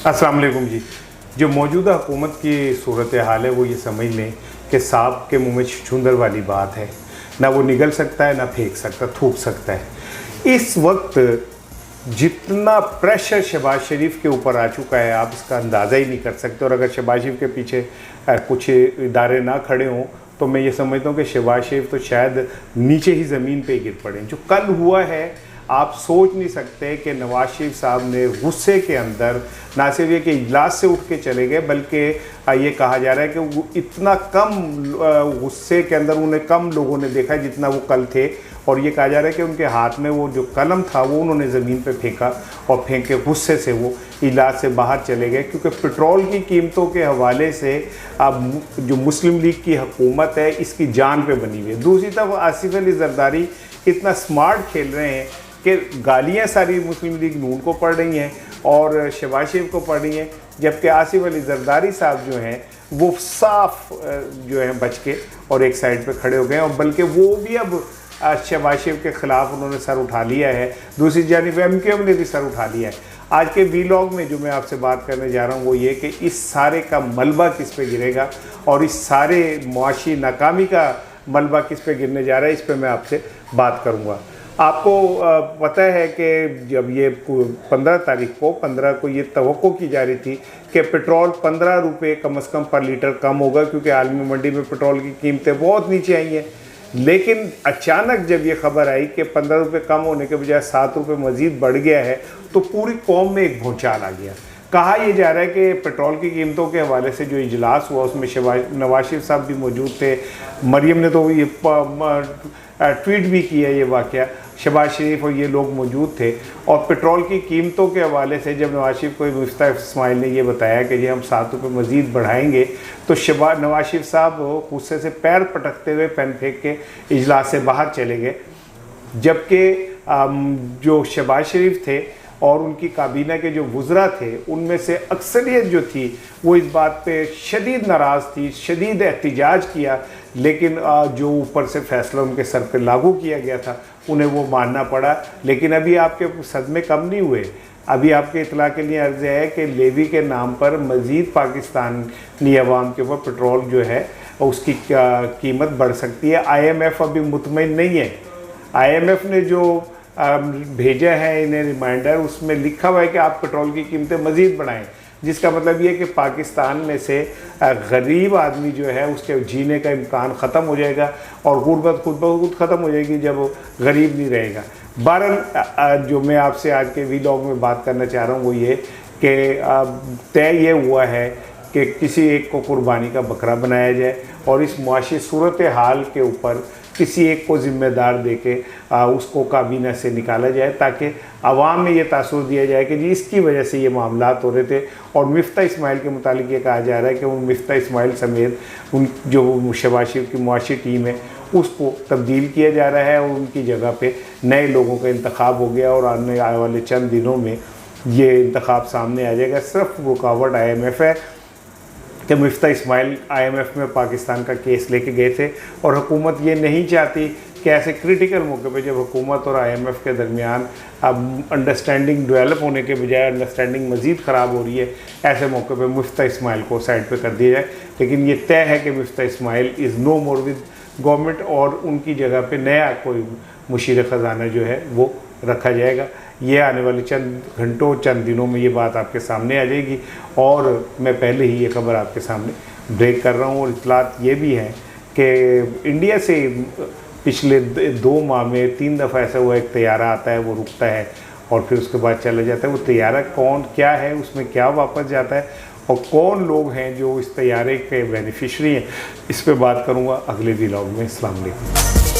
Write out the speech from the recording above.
अस्सलाम वालेकुम जी। जो मौजूदा हुकूमत की सूरत हाल है वो ये समझ लें कि सांप के मुंह में छुछुंदर वाली बात है। ना वो निगल सकता है, ना फेंक सकता, थूक सकता है। इस वक्त जितना प्रेशर शहबाज शरीफ के ऊपर आ चुका है आप इसका अंदाज़ा ही नहीं कर सकते। और अगर शहबाज शरीफ के पीछे कुछ इदारे ना खड़े हों तो मैं ये समझता हूँ कि शहबाज शरीफ तो शायद नीचे ही ज़मीन पे गिर पड़े। जो कल हुआ है आप सोच नहीं सकते कि नवाज शरीफ साहब ने गुस्से के अंदर ना सिर्फ ये कि इजलास से उठ के चले गए, बल्कि ये कहा जा रहा है कि वो इतना कम गुस्से के अंदर उन्हें कम लोगों ने देखा जितना वो कल थे। और ये कहा जा रहा है कि उनके हाथ में वो जो कलम था वो उन्होंने ज़मीन पे फेंका और फेंक के गुस्से से वो इजलास से बाहर चले गए। क्योंकि पेट्रोल की कीमतों के हवाले से अब जो मुस्लिम लीग की हुकूमत है इसकी जान पे बनी हुई है। दूसरी तरफ आसिफ अली जरदारी इतना स्मार्ट खेल रहे हैं कि गालियाँ सारी मुस्लिम लीग नून को पड़ रही हैं और शहबाज शरीफ को पड़ रही हैं, जबकि आसिफ अली जरदारी साहब जो हैं वो साफ जो है बच के और एक साइड पे खड़े हो गए। और बल्कि वो भी अब शहबाज शरीफ के ख़िलाफ़ उन्होंने सर उठा लिया है। दूसरी जानिब MQM ने भी सर उठा लिया है। आज के वीलॉग में जो मैं आपसे बात करने जा रहा हूँ वो ये कि इस सारे का मलबा किस पे गिरेगा और इस सारे मुआशी नाकामी का मलबा किस पे गिरने जा रहा है, इस पे मैं आपसे बात करूँगा। आपको पता है कि जब ये 15 तारीख को 15 को ये तवक्को की जा रही थी कि पेट्रोल 15 रुपये कम से कम पर लीटर कम होगा, क्योंकि आलमी मंडी में पेट्रोल की कीमतें बहुत नीचे आई हैं। लेकिन अचानक जब ये खबर आई कि 15 रुपये कम होने के बजाय 7 रुपये मज़ीद बढ़ गया है तो पूरी कौम में एक भूचाल आ गया। कहा यह जा रहा है कि पेट्रोल की कीमतों के हवाले से जो इजलास हुआ उसमें नवाज शरीफ साहब भी मौजूद थे। मरियम ने तो ये ट्वीट भी किया ये वाक़या, शहबाज शरीफ और ये लोग मौजूद थे। और पेट्रोल की कीमतों के हवाले से जब नवाज शरीफ को मुफ्ता इस्माइल ने ये बताया कि जी हम 7 रुपये मज़ीद बढ़ाएंगे तो नवाज शरीफ साहब गुस्से से पैर पटकते हुए पेन फेंक के इजलास से बाहर चले गए। जबकि जो शहबाज शरीफ थे और उनकी काबीना के जो वज़रा थे उनमें से अक्सरियत जो थी वो इस बात पे शदीद नाराज़ थी, शदीद एहतिजाज किया। लेकिन जो ऊपर से फ़ैसला उनके सर पे लागू किया गया था उन्हें वो मानना पड़ा। लेकिन अभी आपके सदमे कम नहीं हुए। अभी आपके इतला के लिए अर्ज़ है कि लेवी के नाम पर मज़ीद पाकिस्तानी अवाम के ऊपर पेट्रोल जो है उसकी कीमत बढ़ सकती है। IMF अभी मुतमईन नहीं है। IMF ने जो भेजा है इन्हें रिमाइंडर, उसमें लिखा हुआ है कि आप पेट्रोल की कीमतें मज़ीद बढ़ाएं, जिसका मतलब ये है कि पाकिस्तान में से गरीब आदमी जो है उसके जीने का इम्कान ख़त्म हो जाएगा और गुर्बत खुद ब खुद ख़त्म हो जाएगी जब गरीब नहीं रहेगा। बहरहाल जो मैं आपसे आज के वीलॉग में बात करना चाह रहा हूँ वो ये कि तय ये हुआ है कि किसी एक को कुर्बानी का बकरा बनाया जाए और इस मुआशी सूरत हाल के ऊपर किसी एक को ज़िम्मेदार देके उसको काबीना से निकाला जाए, ताकि आवाम में ये तासुर दिया जाए कि जी इसकी वजह से ये मामलात हो रहे थे। और मिफ्ता इस्माइल के मुतालिक ये कहा जा रहा है कि उन मिफ्ता इस्माइल समेत उन जो शहबाज शरीफ की मुआशी टीम है उसको तब्दील किया जा रहा है और उनकी जगह पे नए लोगों का इंतखाब हो गया और आने वाले चंद दिनों में ये इंतखाब सामने आ जाएगा। सिर्फ रुकावट IMF है कि मिफ्ता इस्माइल IMF में पाकिस्तान का केस लेके गए थे और हुकूमत ये नहीं चाहती कि ऐसे क्रिटिकल मौके पे जब हुकूमत और IMF के दरमियान अब अंडरस्टैंडिंग डेवलप होने के बजाय अंडरस्टैंडिंग मज़ीद ख़राब हो रही है, ऐसे मौके पे मिफ्ता इस्माइल को साइड पे कर दिया जाए। लेकिन ये तय है कि Miftah Ismail is no more with government और उनकी जगह पे नया कोई मुशीर ख़जाना जो है वो रखा जाएगा। ये आने वाले चंद घंटों चंद दिनों में ये बात आपके सामने आ जाएगी और मैं पहले ही ये खबर आपके सामने ब्रेक कर रहा हूँ। और इतलात ये भी हैं कि इंडिया से पिछले 2 माह में 3 दफ़ा ऐसा हुआ एक तैयारा आता है, वो रुकता है और फिर उसके बाद चला जाता है। वो तैयारा कौन क्या है, उसमें क्या वापस जाता है और कौन लोग हैं जो इस तैयारे के बेनिफिशरी हैं, इस पर बात करूँगा अगले व्लॉग में। अस्सलाम वालेकुम।